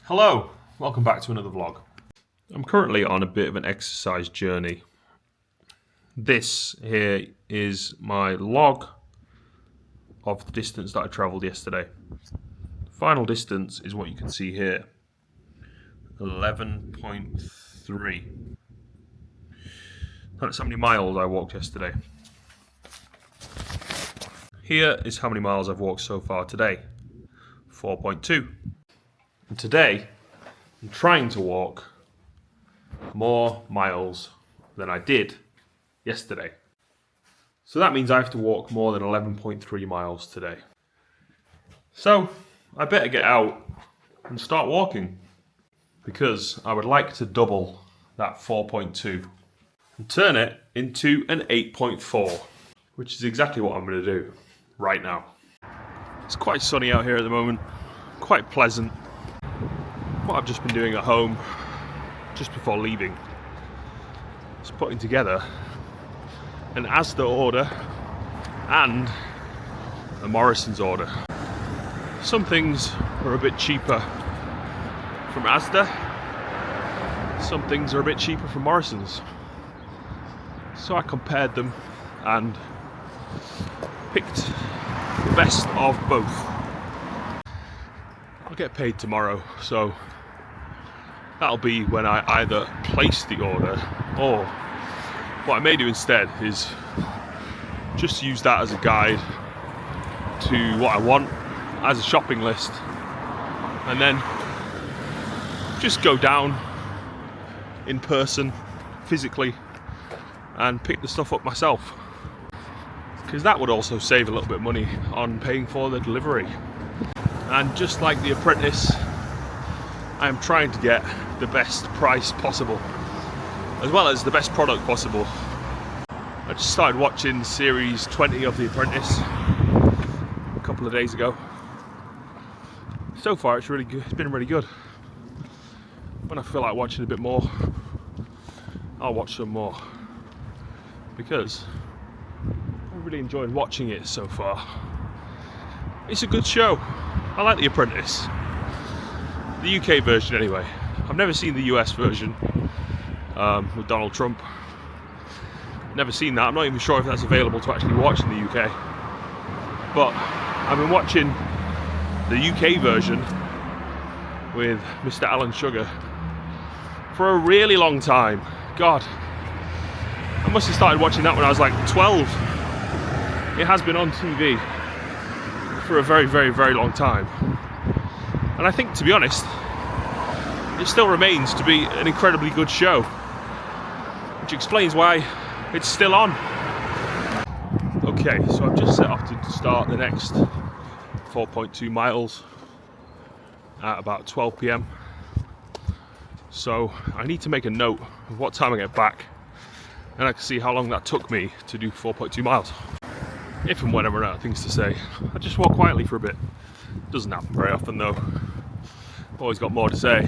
Hello, welcome back to another vlog. I'm currently on a bit of an exercise journey. This here is my log of the distance that I travelled yesterday. The final distance is what you can see here, 11.3. That's how many miles I walked yesterday. Here is how many miles I've walked so far today, 4.2. And today, I'm trying to walk more miles than I did yesterday. So that means I have to walk more than 11.3 miles today. So I better get out and start walking, because I would like to double that 4.2 and turn it into an 8.4, which is exactly what I'm going to do right now. It's quite sunny out here at the moment, quite pleasant. What I've just been doing at home, just before leaving, is putting together an Asda order and a Morrison's order. Some things are a bit cheaper from Asda, some things are a bit cheaper from Morrison's. So I compared them and picked the best of both. I'll get paid tomorrow, so that'll be when I either place the order, or what I may do instead is just use that as a guide to what I want as a shopping list, and then just go down in person, physically, and pick the stuff up myself, because that would also save a little bit of money on paying for the delivery. And just like the apprentice, I am trying to get the best price possible, as well as the best product possible. I just started watching series 20 of The Apprentice a couple of days ago. So far it's really good. It's been really good. When I feel like watching a bit more, I'll watch some more, because I'm really enjoying watching it so far. It's a good show. I like The Apprentice. The UK version anyway. I've never seen the US version with Donald Trump. Never seen that. I'm not even sure if that's available to actually watch in the UK. But I've been watching the UK version with Mr. Alan Sugar for a really long time. God, I must have started watching that when I was like 12. It has been on TV for a very, very, very long time. And I think, to be honest, it still remains to be an incredibly good show, which explains why it's still on. Okay, so I've just set off to start the next 4.2 miles at about 12 PM. So I need to make a note of what time I get back, and I can see how long that took me to do 4.2 miles. If and when I run out of things to say, I just walk quietly for a bit. Doesn't happen very often though. Always got more to say.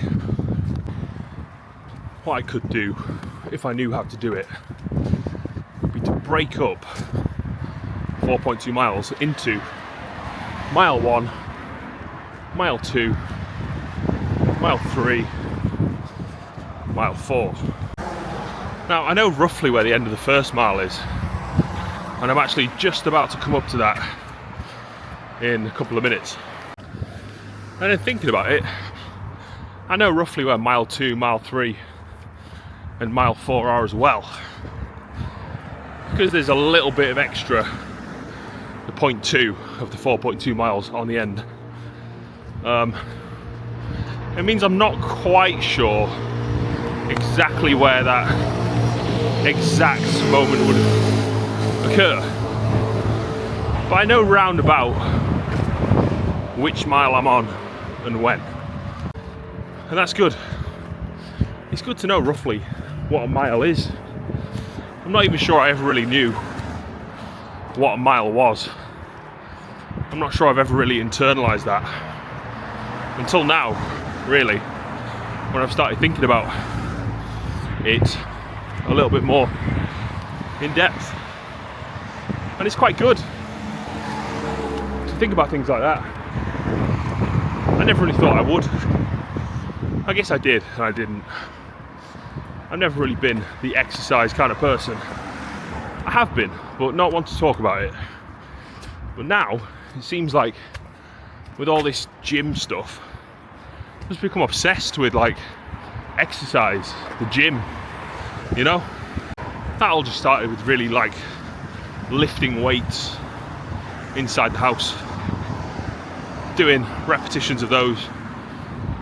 What I could do, if I knew how to do it, would be to break up 4.2 miles into mile 1, mile 2, mile 3, mile 4. Now I know roughly where the end of the first mile is, and I'm actually just about to come up to that in a couple of minutes. And then thinking about it, I know roughly where mile 2, mile 3 and mile 4 are as well, because there's a little bit of extra, the 0.2 of the 4.2 miles on the end. It means I'm not quite sure exactly where that exact moment would occur, but I know round about which mile I'm on and when, and that's good. It's good to know roughly what a mile is. I'm not even sure I ever really knew what a mile was. I'm not sure I've ever really internalized that until now, really, when I've started thinking about it a little bit more in depth. And it's quite good to think about things like that. I never really thought I would. I guess I did and I didn't. I've never really been the exercise kind of person. I have been, but not want to talk about it. But now, it seems like with all this gym stuff, I've just become obsessed with like exercise, the gym, you know? That all just started with really like lifting weights inside the house, doing repetitions of those,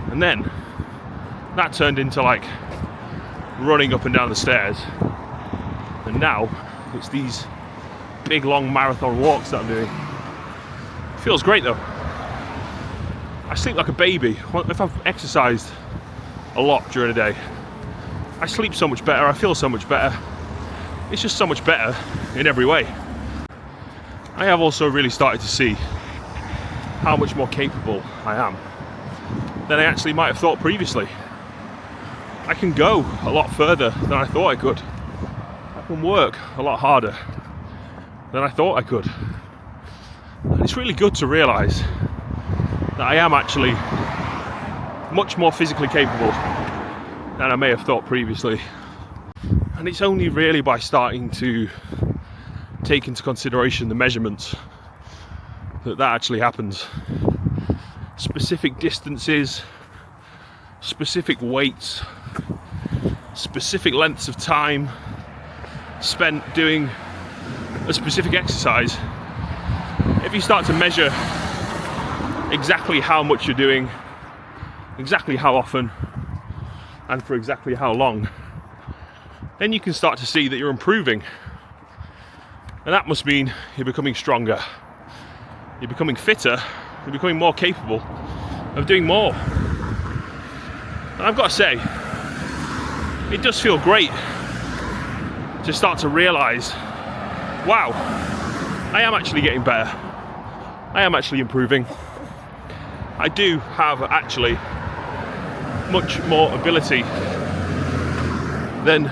and then that turned into like running up and down the stairs, and now it's these big long marathon walks that I'm doing. It feels great though. I sleep like a baby. If I've exercised a lot during the day, I sleep so much better, I feel so much better. It's just so much better in every way. I have also really started to see how much more capable I am than I actually might have thought previously. I can go a lot further than I thought I could. I can work a lot harder than I thought I could. And it's really good to realise that I am actually much more physically capable than I may have thought previously. And it's only really by starting to take into consideration the measurements that actually happens. Specific distances, specific weights, specific lengths of time spent doing a specific exercise. If you start to measure exactly how much you're doing, exactly how often, and for exactly how long, then you can start to see that you're improving. And that must mean you're becoming stronger, you're becoming fitter, you're becoming more capable of doing more. And I've got to say, it does feel great to start to realise, wow, I am actually getting better. I am actually improving. I do have actually much more ability than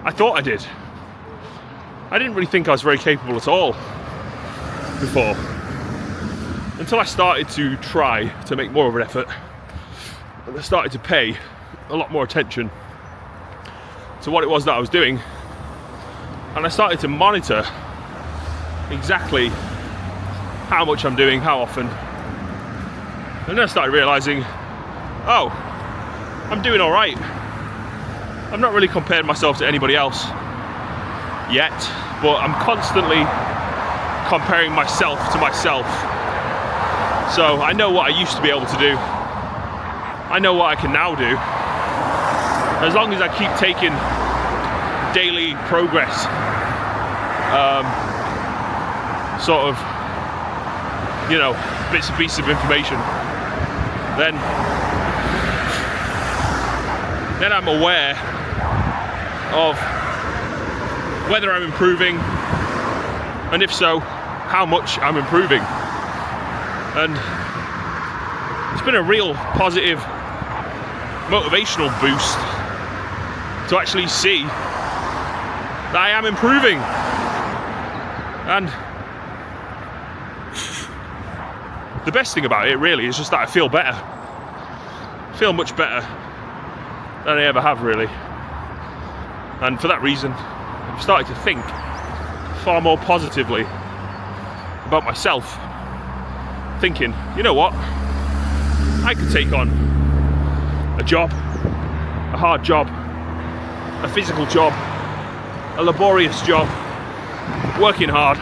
I thought I did. I didn't really think I was very capable at all before, until I started to try to make more of an effort, and I started to pay a lot more attention to what it was that I was doing, and I started to monitor exactly how much I'm doing, how often, and then I started realising, oh, I'm doing all right. I've not really compared myself to anybody else yet, but I'm constantly comparing myself to myself. So I know what I used to be able to do. I know what I can now do. As long as I keep taking daily progress, sort of, you know, bits and pieces of information, then I'm aware of whether I'm improving, and if so, how much I'm improving. And it's been a real positive motivational boost to actually see that I am improving. And the best thing about it really is just that I feel better. I feel much better than I ever have, really. And for that reason, I've started to think far more positively about myself, thinking, you know what, I could take on a job, a hard job, a physical job, a laborious job, working hard,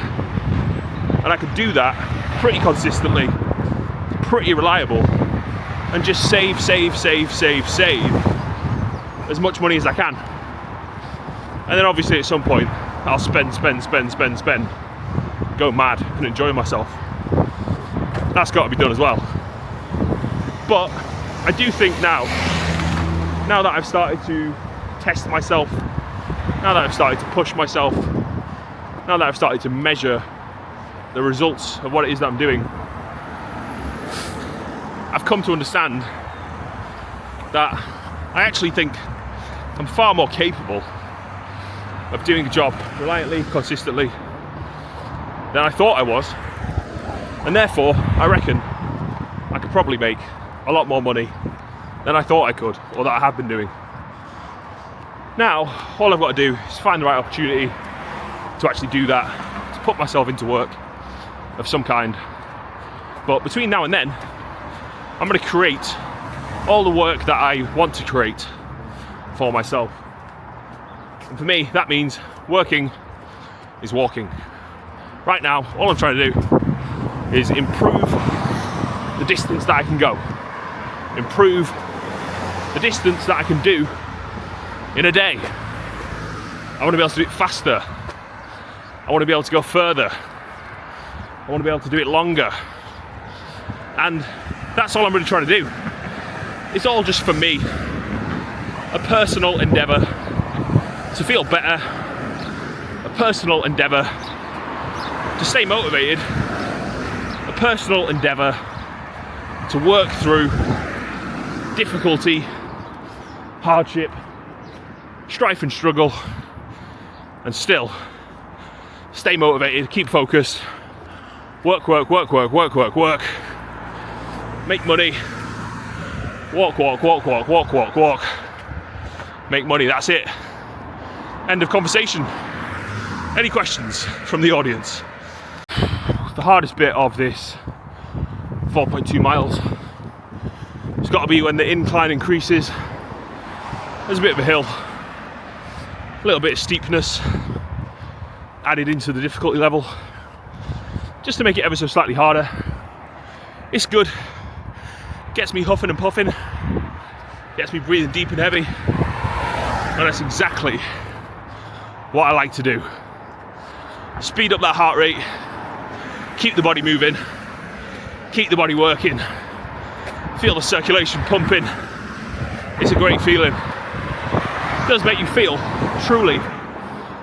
and I could do that pretty consistently, pretty reliable, and just save as much money as I can. And then obviously at some point I'll spend, go mad and enjoy myself. That's got to be done as well. But I do think now that I've started to test myself, now that I've started to push myself, now that I've started to measure the results of what it is that I'm doing, I've come to understand that I actually think I'm far more capable of doing a job reliably, consistently, than I thought I was. And therefore, I reckon I could probably make a lot more money than I thought I could, or that I have been doing. Now, all I've got to do is find the right opportunity to actually do that, to put myself into work of some kind. But between now and then, I'm going to create all the work that I want to create for myself. And for me, that means working is walking. Right now, all I'm trying to do is improve the distance that I can go. Improve the distance that I can do in a day. I want to be able to do it faster. I want to be able to go further. I want to be able to do it longer. And that's all I'm really trying to do. It's all just for me. A personal endeavour to feel better. A personal endeavour to stay motivated. A personal endeavour to work through difficulty, hardship, strife and struggle, and still stay motivated, keep focused, work, make money, walk, make money, that's it. End of conversation. Any questions from the audience? The hardest bit of this 4.2 miles, it's got to be when the incline increases. There's a bit of a hill, a little bit of steepness added into the difficulty level, just to make it ever so slightly harder. It's good, gets me huffing and puffing, gets me breathing deep and heavy, and that's exactly what I like to do. Speed up that heart rate, keep the body moving, keep the body working, feel the circulation pumping. It's a great feeling. It does make you feel truly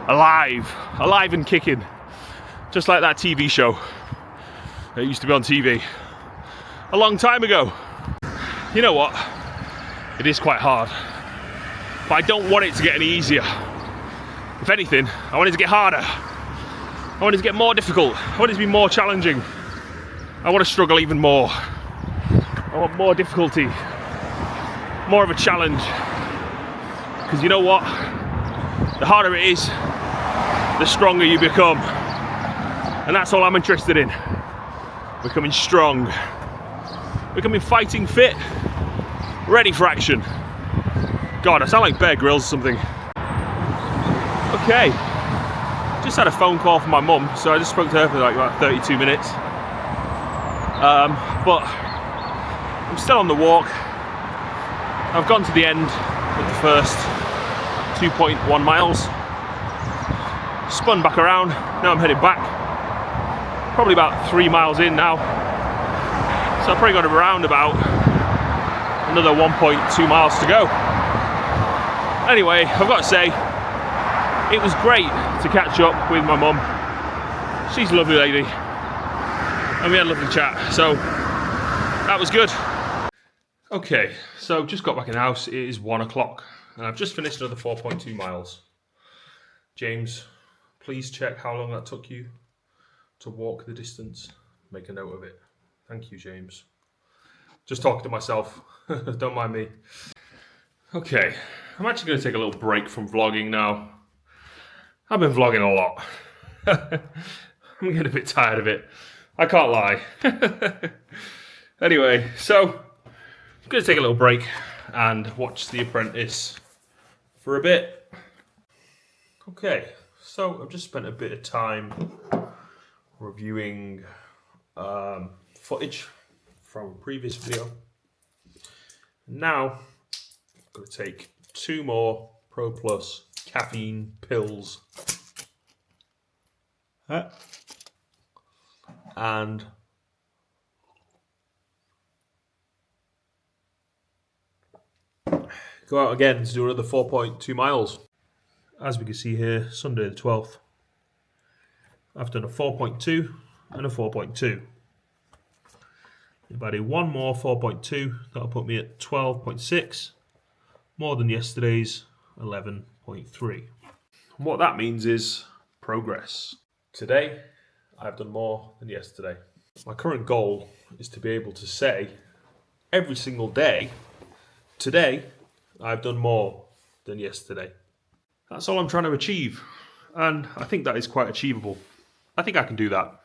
alive and kicking, just like that TV show that used to be on TV a long time ago. You know what? It is quite hard, but I don't want it to get any easier. If anything, I want it to get harder. I want it to get more difficult. I want it to be more challenging. I want to struggle even more. I want more difficulty, more of a challenge. Because you know what? The harder it is, the stronger you become. And that's all I'm interested in. Becoming strong. Becoming fighting fit. Ready for action. God, I sound like Bear Grylls or something. Okay. Just had a phone call from my mum, so I just spoke to her for like about 32 minutes. But I'm still on the walk. I've gone to the end of the first 2.1 miles. Spun back around, now I'm heading back. Probably about 3 miles in now. So I've probably got around about another 1.2 miles to go. Anyway, I've got to say, it was great to catch up with my mum. She's a lovely lady. And we had a lovely chat, so that was good. Okay, so just got back in the house. It is 1 o'clock and I've just finished another 4.2 miles. James, please check how long that took you to walk the distance. Make a note of it. Thank you, James. Just talking to myself. Don't mind me. Okay, I'm actually going to take a little break from vlogging now. I've been vlogging a lot. I'm getting a bit tired of it. I can't lie. Anyway, so I'm going to take a little break and watch The Apprentice for a bit. Okay, so I've just spent a bit of time reviewing footage from a previous video. Now, I'm going to take 2 more Pro Plus caffeine pills. And go out again to do another 4.2 miles. As we can see here, Sunday the 12th, I've done a 4.2 and a 4.2. If I do one more 4.2, that'll put me at 12.6, more than yesterday's 11.3. And what that means is progress. Today, I've done more than yesterday. My current goal is to be able to say every single day Today, I've done more than yesterday. That's all I'm trying to achieve, and I think that is quite achievable. I think I can do that.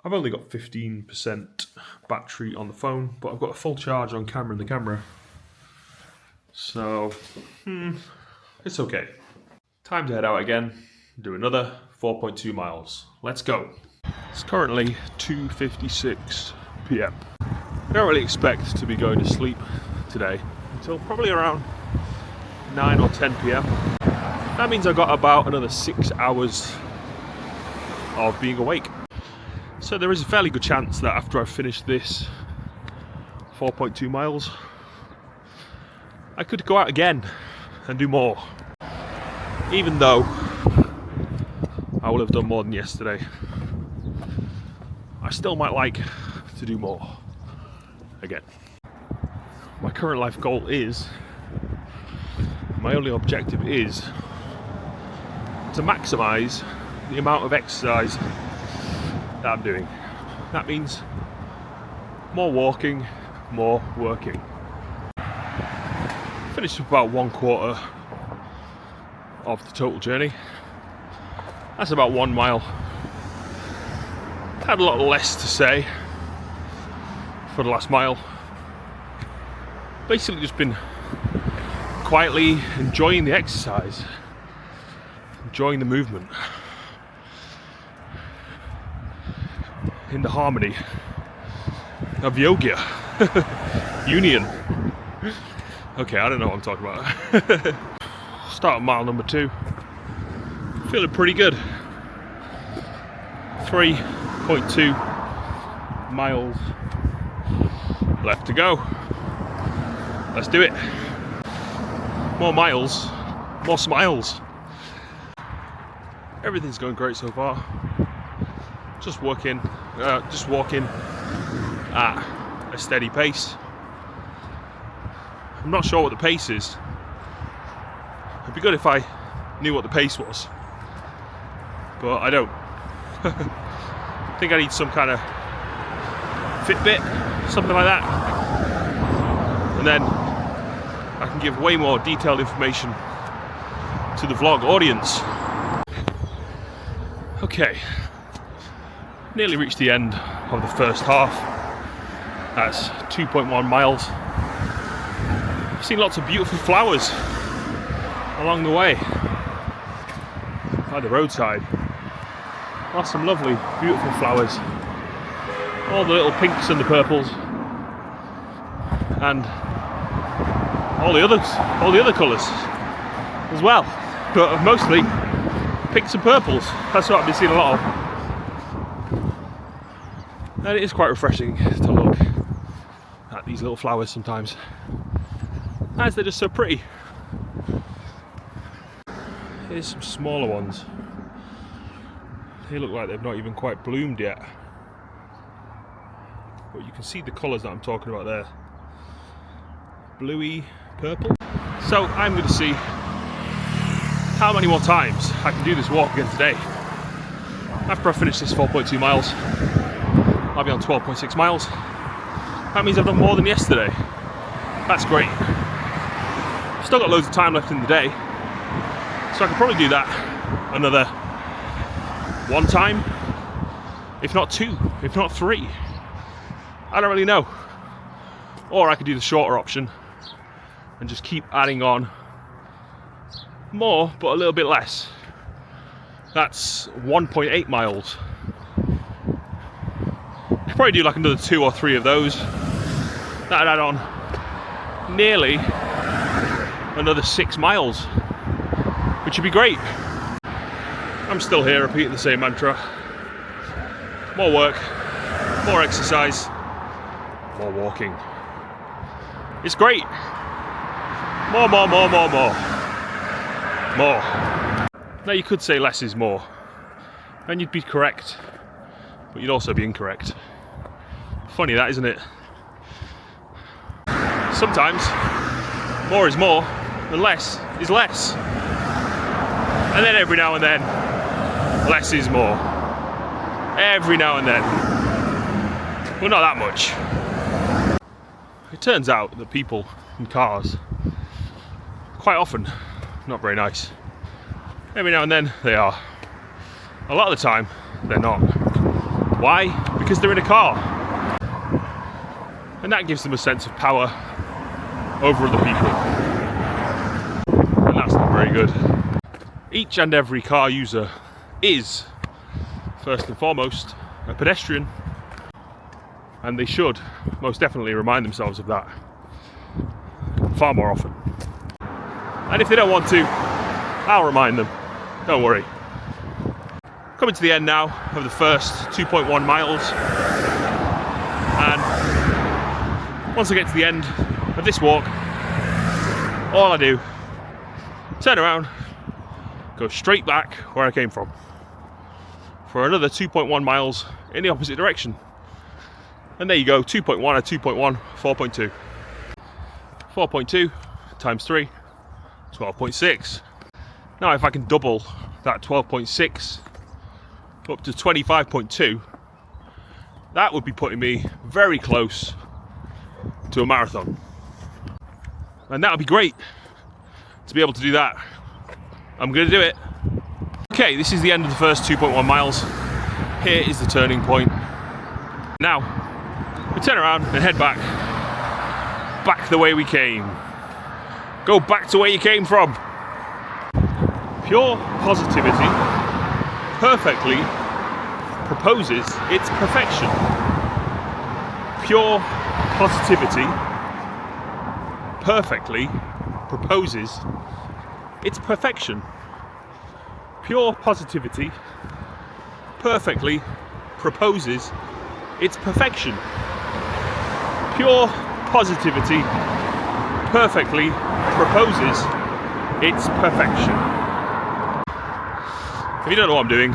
I've only got 15% battery on the phone, but I've got a full charge on camera in the camera. So, it's okay. Time to head out again, do another 4.2 miles. Let's go. It's currently 2:56 p.m. I don't really expect to be going to sleep today until probably around 9 or 10 p.m. That means I've got about another 6 hours of being awake. So there is a fairly good chance that after I've finished this 4.2 miles, I could go out again and do more. Even though I will have done more than yesterday, I still might like to do more again. My current life goal is, my only objective is to maximize the amount of exercise that I'm doing. That means more walking, more working. Finished with about 1/4 of the total journey. That's about 1 mile. Had a lot less to say for the last mile. Basically just been quietly enjoying the exercise, enjoying the movement, in the harmony of yoga, union. Okay, I don't know what I'm talking about. Start at mile number 2. Feeling pretty good. 3.2 miles left to go. Let's do it. More miles, more smiles. Everything's going great so far. Just walking at a steady pace. I'm not sure what the pace is. It'd be good if I knew what the pace was, but I don't. I think I need some kind of Fitbit, something like that, and then I can give way more detailed information to the vlog audience. Okay, nearly reached the end of the first half. That's 2.1 miles. I've seen lots of beautiful flowers along the way, by the roadside. Are some lovely, beautiful flowers. All the little pinks and the purples, and all the other colours as well. But mostly pinks and purples. That's what I've been seeing a lot of. And it is quite refreshing to look at these little flowers sometimes, as they're just so pretty. Here's some smaller ones. They look like they've not even quite bloomed yet, but you can see the colours that I'm talking about there. Bluey purple. So I'm going to see how many more times I can do this walk again today. After I finish this 4.2 miles, I'll be on 12.6 miles. That means I've done more than yesterday. That's great. Still got loads of time left in the day, so I could probably do that another 1 time, if not 2, if not 3. I don't really know. Or I could do the shorter option and just keep adding on more, but a little bit less. That's 1.8 miles. Could probably do like another 2 or 3 of those. That'd add on nearly another 6 miles, which would be great. I'm still here repeating the same mantra. More work, more exercise, more walking. It's great. More. More. Now you could say less is more, and you'd be correct, but you'd also be incorrect. Funny that, isn't it? Sometimes more is more and less is less. And then every now and then, less is more. Every now and then. Well, not that much. I it turns out that people in cars, quite often, not very nice. Every now and then they are. A lot of the time, they're not. Why? Because they're in a car. And that gives them a sense of power over other people. And that's not very good. Each and every car user is, first and foremost, a pedestrian. And they should most definitely remind themselves of that far more often. And if they don't want to, I'll remind them. Don't worry. Coming to the end now of the first 2.1 miles. And once I get to the end of this walk, all I do, turn around, go straight back where I came from for another 2.1 miles in the opposite direction. And there you go, 2.1 and 2.1, 4.2. 4.2 times 3, 12.6. Now if I can double that 12.6 up to 25.2, that would be putting me very close to a marathon. And that would be great to be able to do that. I'm going to do it. Okay, this is the end of the first 2.1 miles. Here is the turning point. Now, we turn around and head back the way we came. Go back to where you came from. Pure positivity perfectly proposes its perfection. Pure positivity perfectly proposes its perfection. Pure positivity perfectly proposes its perfection. Pure positivity perfectly proposes its perfection. If you don't know what I'm doing,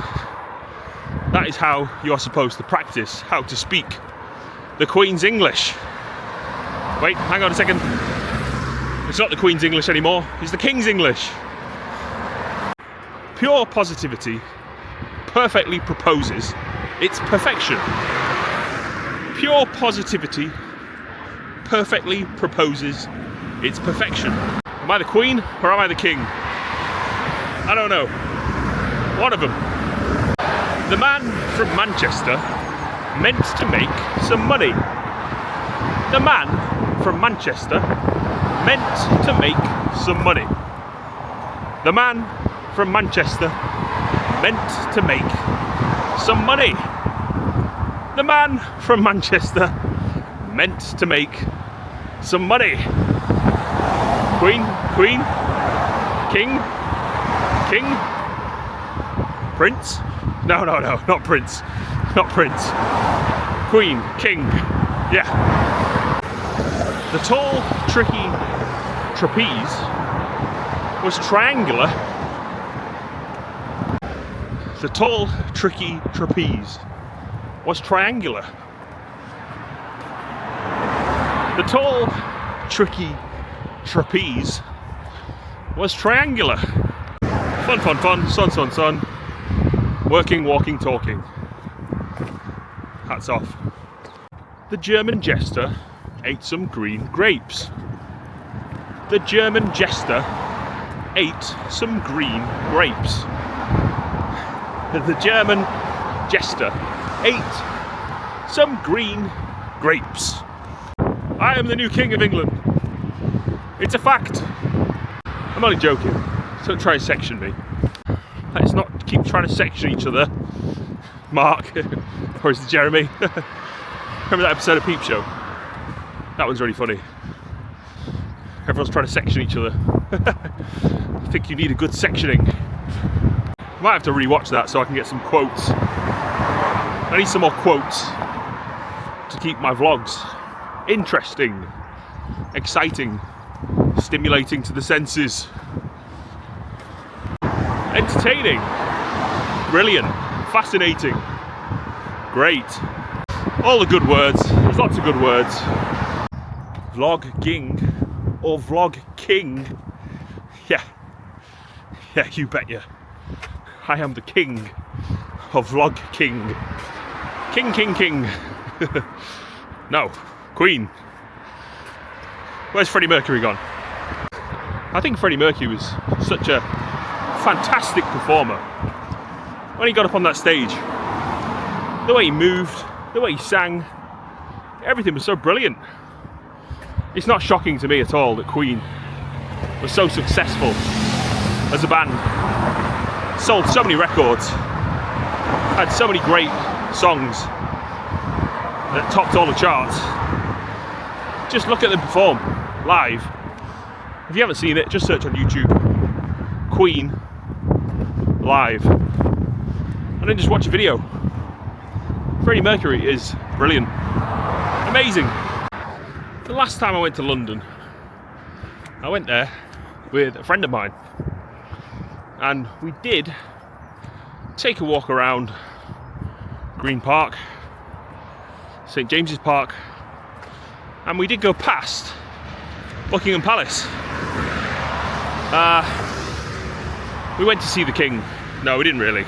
that is how you are supposed to practice how to speak the Queen's English. Wait, hang on a second. It's not the Queen's English anymore, it's the King's English. Pure positivity perfectly proposes its perfection. Pure positivity perfectly proposes its perfection. Am I the Queen or am I the King? I don't know. One of them. The man from Manchester meant to make some money. The man from Manchester meant to make some money. The man from Manchester meant to make some money. The man from Manchester meant to make some money. Queen, Queen, King, King, Prince? No, not Prince. Not Prince. Queen, King, yeah. The tall, tricky trapeze was triangular. The tall, tricky trapeze was triangular. The tall, tricky trapeze was triangular. Fun, fun, fun, sun, sun, sun. Working, walking, talking. Hats off. The German jester ate some green grapes. The German jester ate some green grapes. The German jester ate some green grapes. I am the new King of England. It's a fact. I'm only joking. Don't try and section me. Let's not keep trying to section each other. Mark, or is it Jeremy? Remember that episode of Peep Show? That one's really funny. Everyone's trying to section each other. I think you need a good sectioning. I might have to rewatch that so I can get some quotes. I need some more quotes to keep my vlogs interesting, exciting, stimulating to the senses, entertaining, brilliant, fascinating, great. All the good words. There's lots of good words. Vlogging or vlog king. Yeah, you betcha. I am the king of vlog king. King. No, Queen. Where's Freddie Mercury gone? I think Freddie Mercury was such a fantastic performer. When he got up on that stage, the way he moved, the way he sang, everything was so brilliant. It's not shocking to me at all that Queen was so successful as a band. Sold so many records, had so many great songs that topped all the charts. Just look at them perform live. If you haven't seen it, just search on YouTube Queen live and then just watch a video. Freddie Mercury is brilliant, amazing. The last time I went to London, I went there with a friend of mine, and we did take a walk around Green Park, St James's Park, and we did go past Buckingham Palace. We went to see the King. No, we didn't really.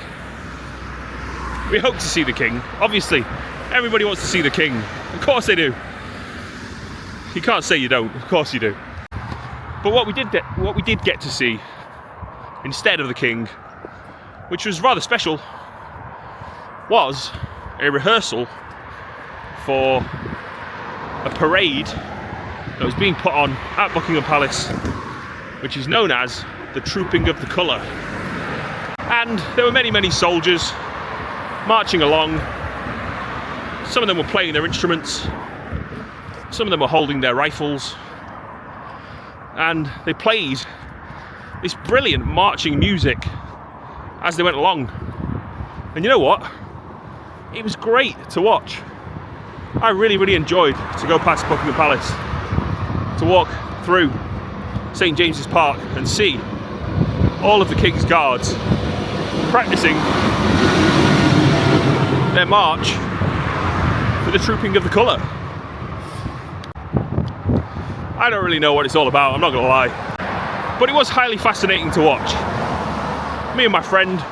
We hoped to see the King. Obviously, everybody wants to see the King. Of course they do. You can't say you don't. Of course you do. But what we did get to see instead of the King, which was rather special, was a rehearsal for a parade that was being put on at Buckingham Palace, which is known as the Trooping of the Colour. And there were many, many soldiers marching along. Some of them were playing their instruments, some of them were holding their rifles, and they played this brilliant marching music as they went along. And you know what? It was great to watch. I really, really enjoyed to go past Buckingham Palace, to walk through St James's Park and see all of the King's Guards practicing their march for the Trooping of the Colour. I don't really know what it's all about, I'm not gonna lie, but it was highly fascinating to watch. Me and my friend,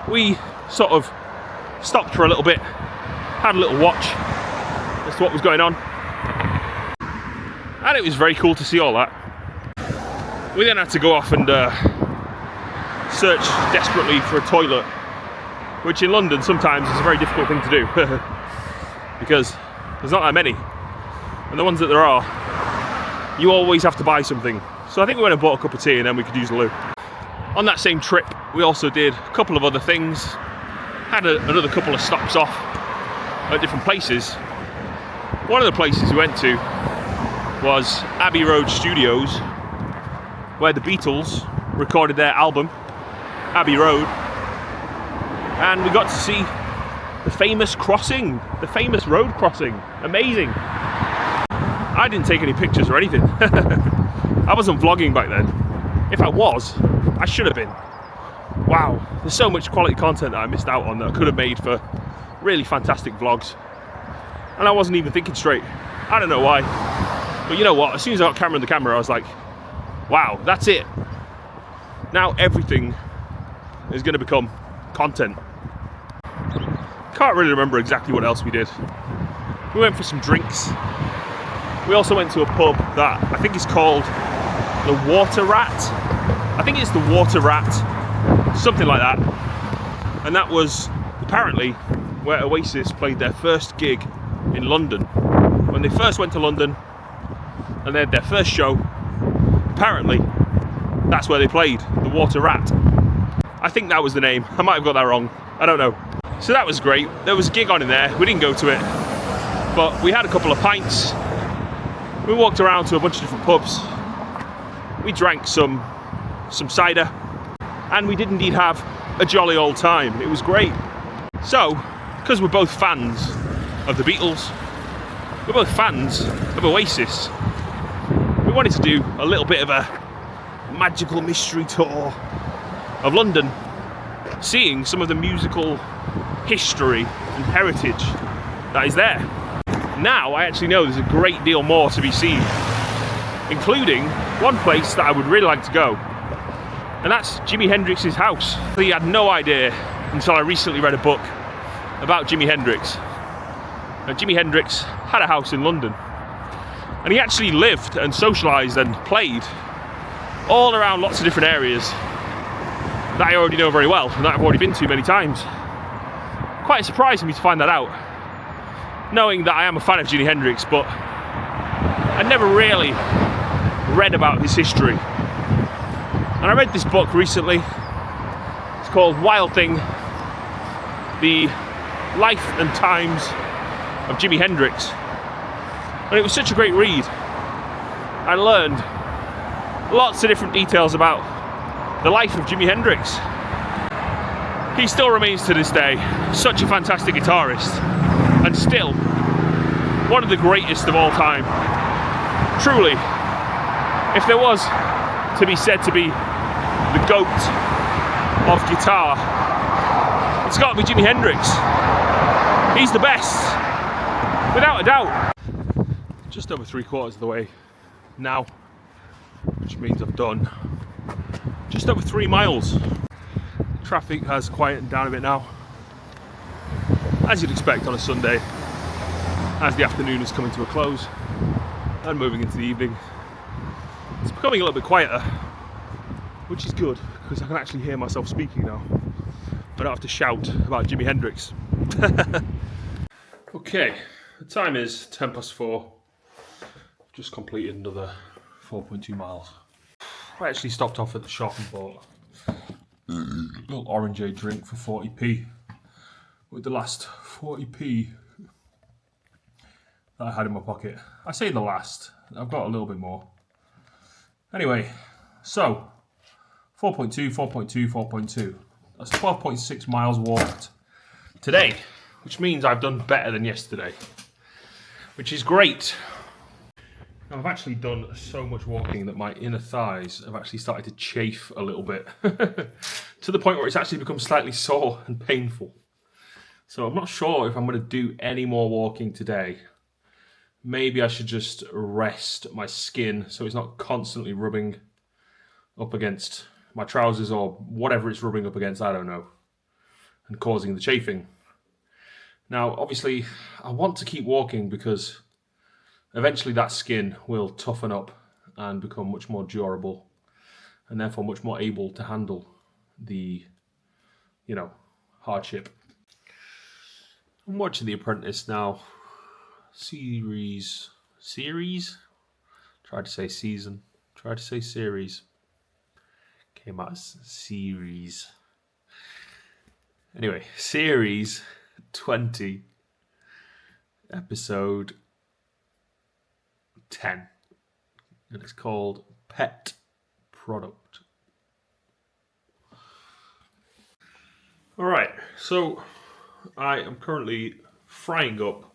we sort of stopped for a little bit, had a little watch as to what was going on, and it was very cool to see all that. We then had to go off and search desperately for a toilet, which in London sometimes is a very difficult thing to do because there's not that many, and the ones that there are, you always have to buy something. So I think we went and bought a cup of tea and then we could use the loo. On that same trip, we also did a couple of other things, had another couple of stops off at different places. One of the places we went to was Abbey Road Studios, where the Beatles recorded their album, Abbey Road, and we got to see the famous crossing, the famous road crossing. Amazing. I didn't take any pictures or anything. I wasn't vlogging back then. If I was, I should have been. Wow, there's so much quality content that I missed out on that I could have made for really fantastic vlogs. And I wasn't even thinking straight. I don't know why. But you know what, as soon as I got camera in the camera, I was like, wow, that's it. Now everything is going to become content. Can't really remember exactly what else we did. We went for some drinks. We also went to a pub that I think is called the Water Rat. I think it's the Water Rat, something like that. And that was apparently where Oasis played their first gig in London. When they first went to London and they had their first show, apparently that's where they played, the Water Rat. I think that was the name. I might have got that wrong. I don't know. So that was great. There was a gig on in there. We didn't go to it, but we had a couple of pints. We walked around to a bunch of different pubs. We drank some cider, and we did indeed have a jolly old time. It was great. So, because we're both fans of the Beatles, we're both fans of Oasis, we wanted to do a little bit of a magical mystery tour of London, seeing some of the musical history and heritage that is there. Now I actually know there's a great deal more to be seen, including one place that I would really like to go, and that's Jimi Hendrix's house. I had no idea until I recently read a book about Jimi Hendrix. Now, Jimi Hendrix had a house in London, And he actually lived and socialised and played all around lots of different areas that I already know very well and that I've already been to many times. Quite surprised for me to find that out, knowing that I am a fan of Jimi Hendrix, but I never really read about his history. And I read this book recently. It's called Wild Thing: The Life and Times of Jimi Hendrix. And it was such a great read. I learned lots of different details about the life of Jimi Hendrix. He still remains to this day such a fantastic guitarist, and still one of the greatest of all time. Truly, if there was to be said to be the GOAT of guitar, it's got to be Jimi Hendrix. He's the best, without a doubt. Just over 3/4 of the way now, which means I've done just over 3 miles. Traffic has quietened down a bit now, as you'd expect on a Sunday, as the afternoon is coming to a close and moving into the evening. It's becoming a little bit quieter, which is good because I can actually hear myself speaking now. I don't have to shout about Jimi Hendrix. Okay, the time is 4:10. Just completed another 4.2 miles. I actually stopped off at the shop and bought a little orangeade drink for 40p. With the last 40p that I had in my pocket. I say the last, I've got a little bit more. Anyway, so 4.2, 4.2, 4.2. That's 12.6 miles walked today, which means I've done better than yesterday, which is great. I've actually done so much walking that my inner thighs have actually started to chafe a little bit to the point where it's actually become slightly sore and painful. So I'm not sure if I'm going to do any more walking today. Maybe I should just rest my skin so it's not constantly rubbing up against my trousers or whatever it's rubbing up against, I don't know, and causing the chafing. Now, obviously, I want to keep walking because eventually that skin will toughen up and become much more durable and therefore much more able to handle the, hardship. I'm watching The Apprentice now. Series? Tried to say season. Tried to say series. Came out as series. Anyway, series 20, episode 10, and it's called Pet Product. Alright, so I am currently frying up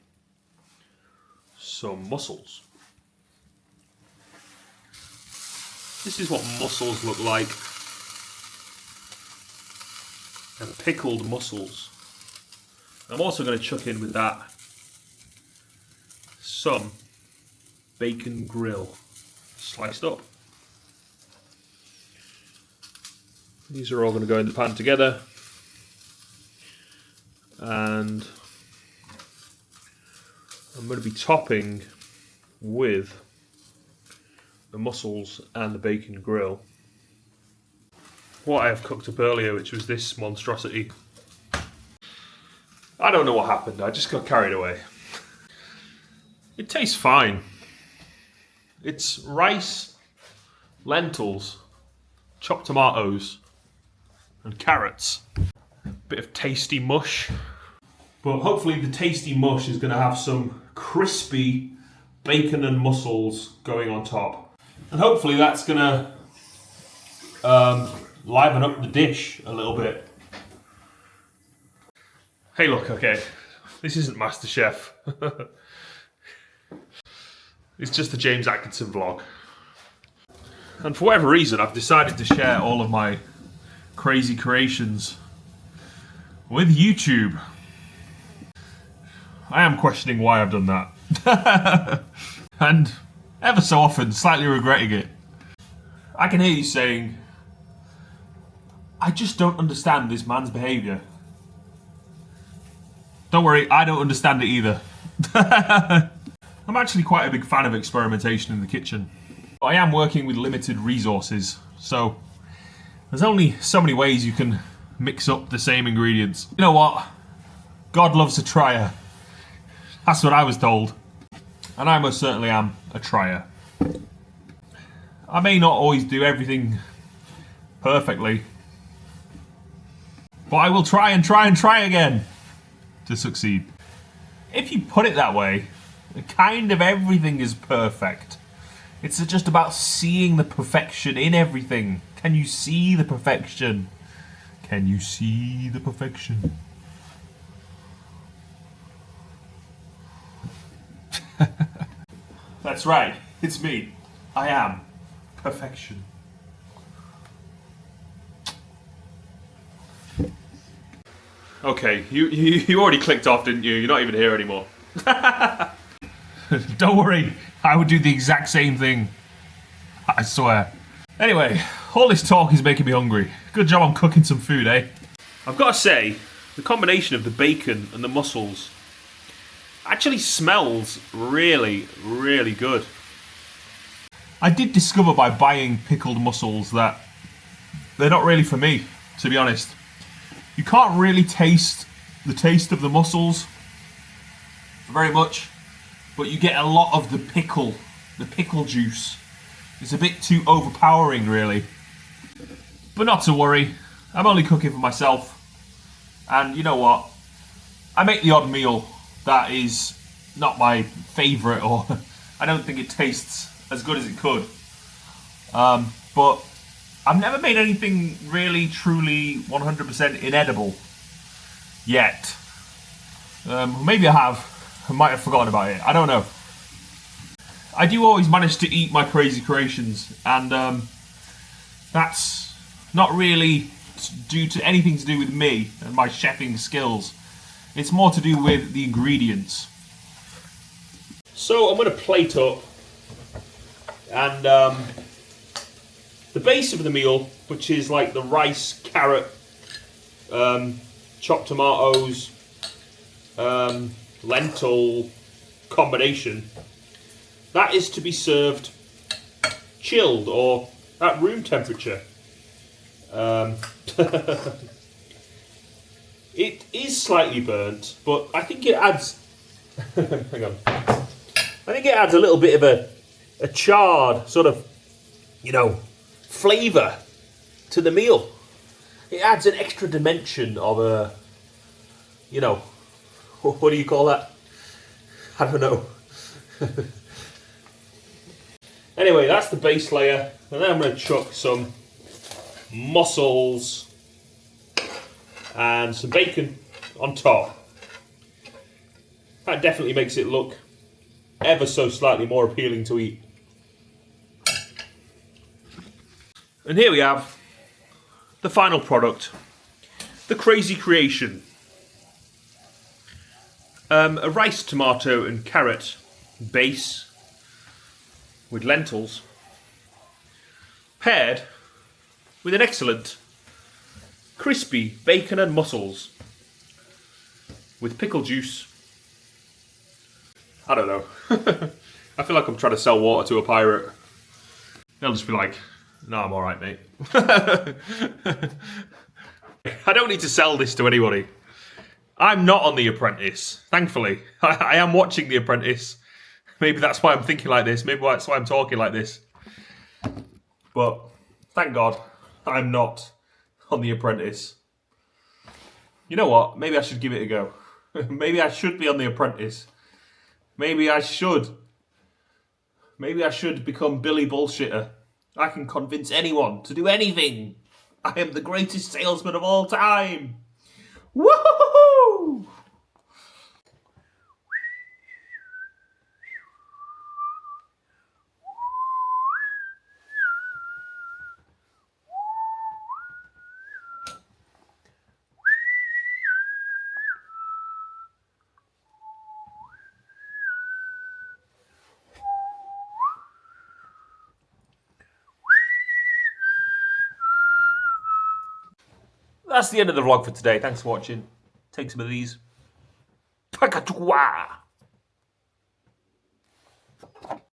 some mussels. This is what mussels look like. And pickled mussels. I'm also going to chuck in with that some bacon grill sliced up. These are all going to go in the pan together, and I'm going to be topping with the mussels and the bacon grill what I have cooked up earlier, which was this monstrosity. I don't know what happened, I just got carried away. It tastes fine. It's rice, lentils, chopped tomatoes, and carrots. A bit of tasty mush. But hopefully the tasty mush is going to have some crispy bacon and mussels going on top. And hopefully that's going to liven up the dish a little bit. Hey look, okay, this isn't MasterChef. It's just a James Atkinson vlog. And for whatever reason, I've decided to share all of my crazy creations with YouTube. I am questioning why I've done that. And ever so often, slightly regretting it. I can hear you saying, I just don't understand this man's behaviour. Don't worry, I don't understand it either. I'm actually quite a big fan of experimentation in the kitchen. I am working with limited resources, so there's only so many ways you can mix up the same ingredients. You know what? God loves a trier. That's what I was told. And I most certainly am a trier. I may not always do everything perfectly, but I will try and try and try again to succeed. If you put it that way, kind of everything is perfect. It's just about seeing the perfection in everything. Can you see the perfection? Can you see the perfection? That's right, it's me. I am perfection. Okay, you already clicked off, didn't you? You're not even here anymore. Don't worry, I would do the exact same thing. I swear. Anyway, all this talk is making me hungry. Good job I'm cooking some food, eh? I've got to say, the combination of the bacon and the mussels actually smells really, really good. I did discover by buying pickled mussels that they're not really for me, to be honest. You can't really taste the taste of the mussels very much, but you get a lot of the pickle juice. It's a bit too overpowering, really. But not to worry, I'm only cooking for myself. And you know what? I make the odd meal that is not my favourite, or I don't think it tastes as good as it could. But I've never made anything really, truly 100% inedible yet. Maybe I have. I might have forgotten about it. I don't know. I do always manage to eat my crazy creations, and that's not really due to anything to do with me and my chefing skills. It's more to do with the ingredients. So I'm going to plate up, and the base of the meal, which is like the rice, carrot, chopped tomatoes, lentil combination, that is to be served chilled or at room temperature. It is slightly burnt, but I think it adds hang on. I think it adds a little bit of a charred sort of, flavour to the meal. It adds an extra dimension of what do you call that? I don't know. Anyway, that's the base layer, and then I'm going to chuck some mussels and some bacon on top. That definitely makes it look ever so slightly more appealing to eat. And here we have the final product, the crazy creation. A rice, tomato and carrot base with lentils, paired with an excellent crispy bacon and mussels with pickle juice. I don't know. I feel like I'm trying to sell water to a pirate. They'll just be like, no, I'm alright, mate. I don't need to sell this to anybody. I'm not on The Apprentice, thankfully. I am watching The Apprentice. Maybe that's why I'm thinking like this. Maybe that's why I'm talking like this. But thank God I'm not on The Apprentice. You know what? Maybe I should give it a go. Maybe I should be on The Apprentice. Maybe I should become Billy Bullshitter. I can convince anyone to do anything. I am the greatest salesman of all time. Woohoo! That's the end of the vlog for today. Thanks for watching. Take some of these. Pakatoua!